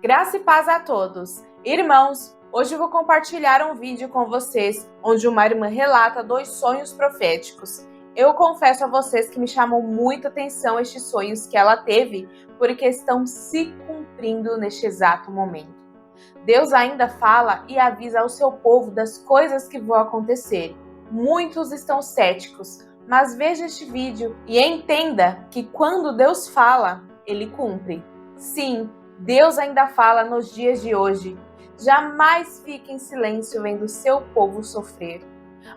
Graça e paz a todos. Irmãos, hoje eu vou compartilhar um vídeo com vocês, onde uma irmã relata 2 sonhos proféticos. Eu confesso a vocês que me chamou muita atenção estes sonhos que ela teve, porque estão se cumprindo neste exato momento. Deus ainda fala e avisa ao seu povo das coisas que vão acontecer. Muitos estão céticos, mas veja este vídeo e entenda que quando Deus fala, Ele cumpre. Sim, Deus ainda fala nos dias de hoje. Jamais fique em silêncio vendo seu povo sofrer.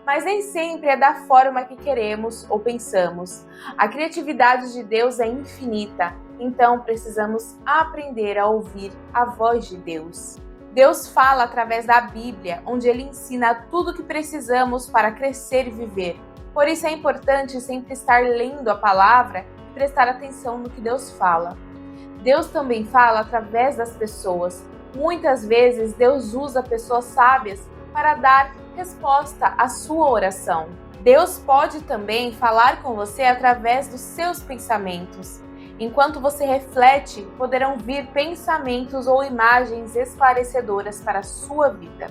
Mas nem sempre é da forma que queremos ou pensamos. A criatividade de Deus é infinita, então precisamos aprender a ouvir a voz de Deus. Deus fala através da Bíblia, onde Ele ensina tudo o que precisamos para crescer e viver. Por isso é importante sempre estar lendo a palavra e prestar atenção no que Deus fala. Deus também fala através das pessoas. Muitas vezes Deus usa pessoas sábias para dar resposta à sua oração. Deus pode também falar com você através dos seus pensamentos. Enquanto você reflete, poderão vir pensamentos ou imagens esclarecedoras para a sua vida.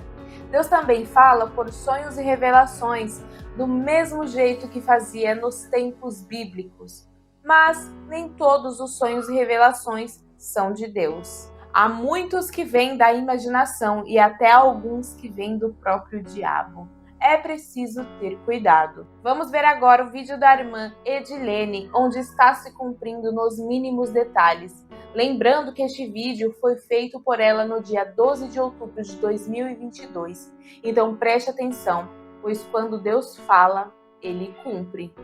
Deus também fala por sonhos e revelações, do mesmo jeito que fazia nos tempos bíblicos. Mas nem todos os sonhos e revelações são de Deus. Há muitos que vêm da imaginação e até alguns que vêm do próprio diabo. É preciso ter cuidado. Vamos ver agora o vídeo da irmã Edilene, onde está se cumprindo nos mínimos detalhes. Lembrando que este vídeo foi feito por ela no dia 12 de outubro de 2022. Então preste atenção, pois quando Deus fala, Ele cumpre.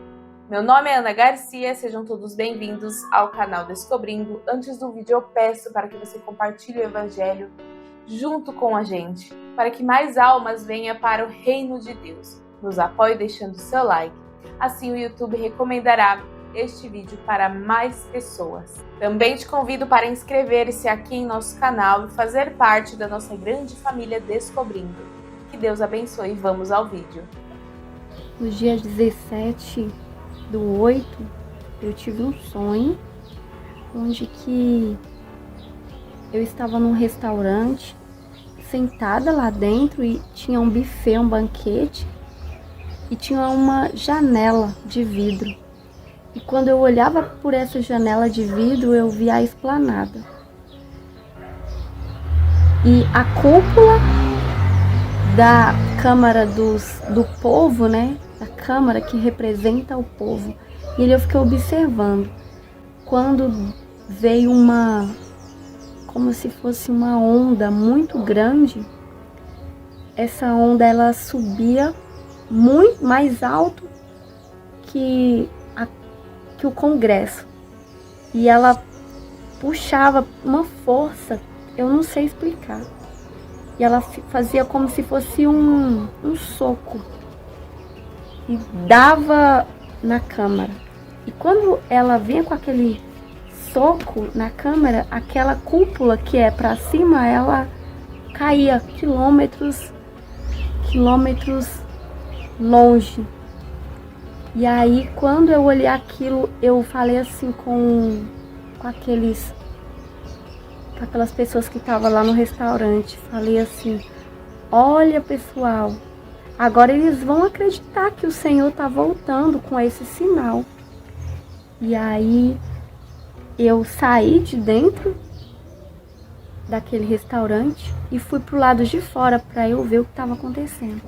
Meu nome é Ana Garcia, sejam todos bem-vindos ao canal Descobrindo. Antes do vídeo eu peço para que você compartilhe o Evangelho junto com a gente, para que mais almas venham para o reino de Deus. Nos apoie deixando seu like, assim o YouTube recomendará este vídeo para mais pessoas. Também te convido para inscrever-se aqui em nosso canal e fazer parte da nossa grande família Descobrindo. Que Deus abençoe e vamos ao vídeo. No dia 17/8, eu tive um sonho onde que eu estava num restaurante, sentada lá dentro, e tinha um buffet, um banquete, e tinha uma janela de vidro. E quando eu olhava por essa janela de vidro, eu via a esplanada. E a cúpula da Câmara do Povo, né? Da Câmara que representa o povo. E eu fiquei observando. Quando veio como se fosse uma onda muito grande, essa onda ela subia muito mais alto que o Congresso. E ela puxava uma força, eu não sei explicar. E ela fazia como se fosse um soco. E dava na Câmara. E quando ela vinha com aquele soco na Câmara, aquela cúpula que é para cima, ela caía quilômetros longe. E aí, quando eu olhei aquilo, eu falei assim com aquelas pessoas que estavam lá no restaurante. Falei assim: olha, pessoal, agora eles vão acreditar que o Senhor está voltando com esse sinal. E aí eu saí de dentro daquele restaurante e fui pro lado de fora para eu ver o que estava acontecendo.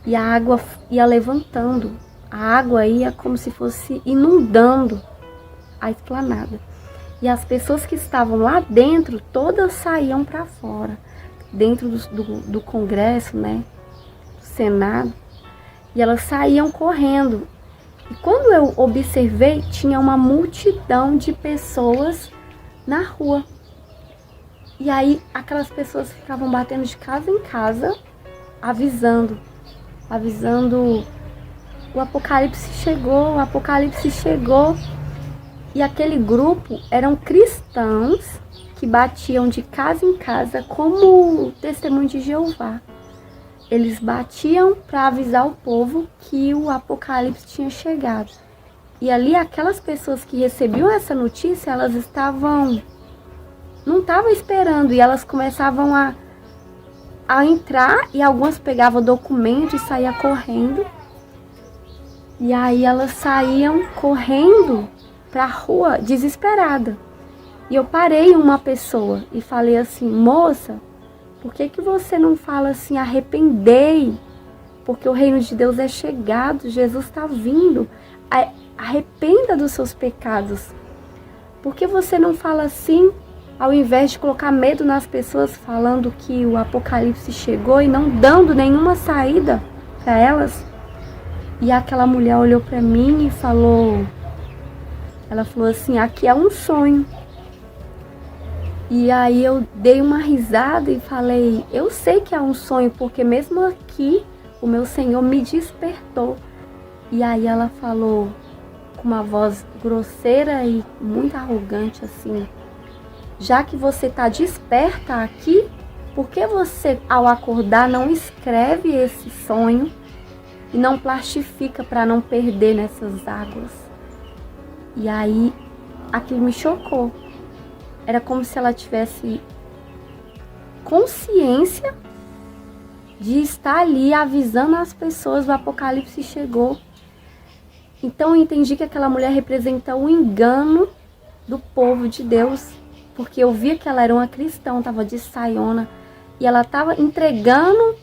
E a água ia levantando, a água ia como se fosse inundando a esplanada. E as pessoas que estavam lá dentro, todas saíam para fora, dentro do Congresso, né, do Senado, e elas saíam correndo. E quando eu observei, tinha uma multidão de pessoas na rua. E aí aquelas pessoas ficavam batendo de casa em casa, avisando, o Apocalipse chegou, E aquele grupo eram cristãos que batiam de casa em casa como testemunho de Jeová. Eles batiam para avisar o povo que o Apocalipse tinha chegado. E ali aquelas pessoas que recebiam essa notícia, elas estavam não estavam esperando, e elas começavam a entrar, e algumas pegavam documento e saíam correndo. E aí elas saíam correndo para a rua desesperada. E eu parei uma pessoa e falei assim: moça, por que você não fala assim, arrependei? Porque o reino de Deus é chegado, Jesus está vindo. Arrependa dos seus pecados. Por que você não fala assim, ao invés de colocar medo nas pessoas, falando que o apocalipse chegou e não dando nenhuma saída para elas? E aquela mulher olhou para mim e falou, ela falou assim: aqui é um sonho. E aí eu dei uma risada e falei: eu sei que é um sonho, porque mesmo aqui o meu Senhor me despertou. E aí ela falou com uma voz grosseira e muito arrogante assim: já que você está desperta aqui, por que você, ao acordar, não escreve esse sonho e não plastifica para não perder nessas águas? E aí aquilo me chocou. Era como se ela tivesse consciência de estar ali avisando as pessoas: o apocalipse chegou. Então eu entendi que aquela mulher representa o engano do povo de Deus, porque eu via que ela era uma cristã, estava de saiona, e ela estava entregando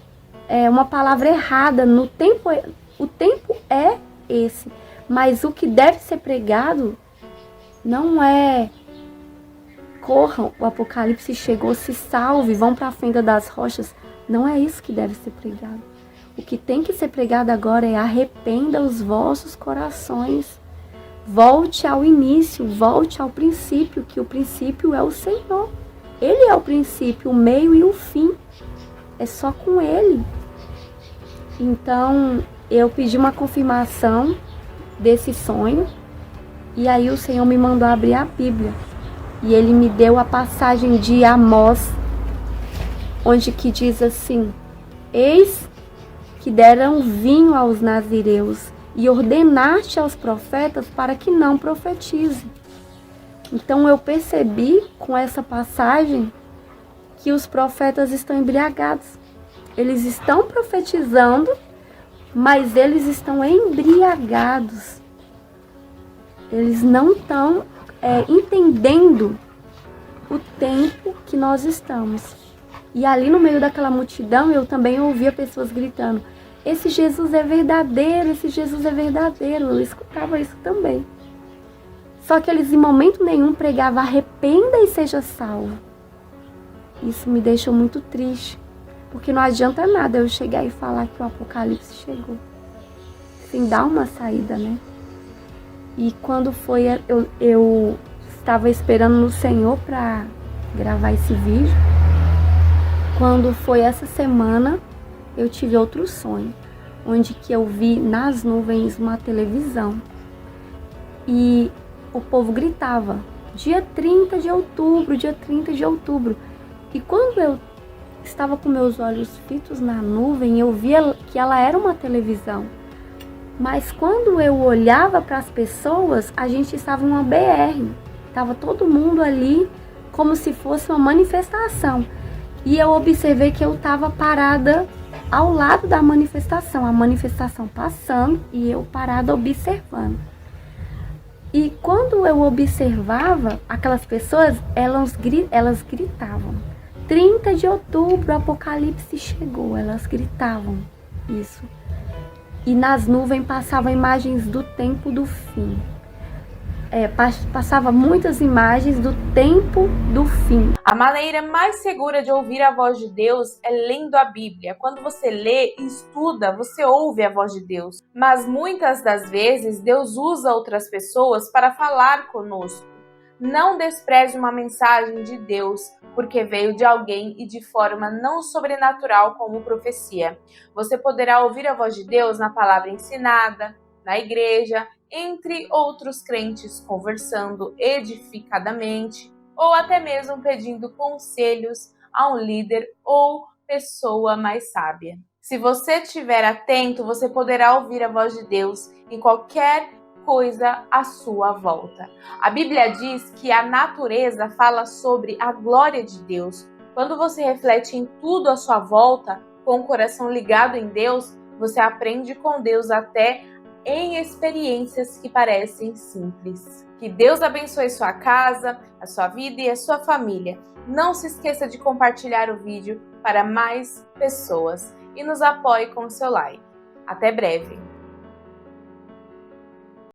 uma palavra errada. O tempo é esse, mas o que deve ser pregado não é: corram, o apocalipse chegou, se salve, vão para a fenda das rochas. Não é isso que deve ser pregado. O que tem que ser pregado agora é: arrependa os vossos corações. Volte ao início, volte ao princípio, que o princípio é o Senhor. Ele é o princípio, o meio e o fim. É só com Ele. Então, eu pedi uma confirmação desse sonho, e aí o Senhor me mandou abrir a Bíblia. E Ele me deu a passagem de Amós, onde que diz assim: eis que deram vinho aos nazireus, e ordenaste aos profetas para que não profetizem. Então eu percebi com essa passagem que os profetas estão embriagados. Eles estão profetizando, mas eles estão embriagados. Eles não estão entendendo o tempo que nós estamos. E ali no meio daquela multidão eu também ouvia pessoas gritando: esse Jesus é verdadeiro, esse Jesus é verdadeiro. Eu escutava isso também. Só que eles em momento nenhum pregavam: arrependa e seja salvo. Isso me deixou muito triste, porque não adianta nada eu chegar e falar que o apocalipse chegou sem dar uma saída, né? E quando foi, eu estava esperando no Senhor para gravar esse vídeo. Quando foi essa semana, eu tive outro sonho, onde que eu vi nas nuvens uma televisão. E o povo gritava: dia 30 de outubro, dia 30 de outubro. E quando eu estava com meus olhos fitos na nuvem, eu via que ela era uma televisão. Mas quando eu olhava para as pessoas, a gente estava em uma BR. Estava todo mundo ali como se fosse uma manifestação. E eu observei que eu estava parada ao lado da manifestação. A manifestação passando e eu parada observando. E quando eu observava aquelas pessoas, elas gritavam: 30 de outubro, o apocalipse chegou. Elas gritavam isso. E nas nuvens passavam imagens do tempo do fim. Passava muitas imagens do tempo do fim. A maneira mais segura de ouvir a voz de Deus é lendo a Bíblia. Quando você lê e estuda, você ouve a voz de Deus. Mas muitas das vezes, Deus usa outras pessoas para falar conosco. Não despreze uma mensagem de Deus, porque veio de alguém e de forma não sobrenatural como profecia. Você poderá ouvir a voz de Deus na palavra ensinada, na igreja, entre outros crentes conversando edificadamente, ou até mesmo pedindo conselhos a um líder ou pessoa mais sábia. Se você estiver atento, você poderá ouvir a voz de Deus em qualquer coisa à sua volta. A Bíblia diz que a natureza fala sobre a glória de Deus. Quando você reflete em tudo à sua volta, com o coração ligado em Deus, você aprende com Deus até em experiências que parecem simples. Que Deus abençoe sua casa, a sua vida e a sua família. Não se esqueça de compartilhar o vídeo para mais pessoas e nos apoie com o seu like. Até breve!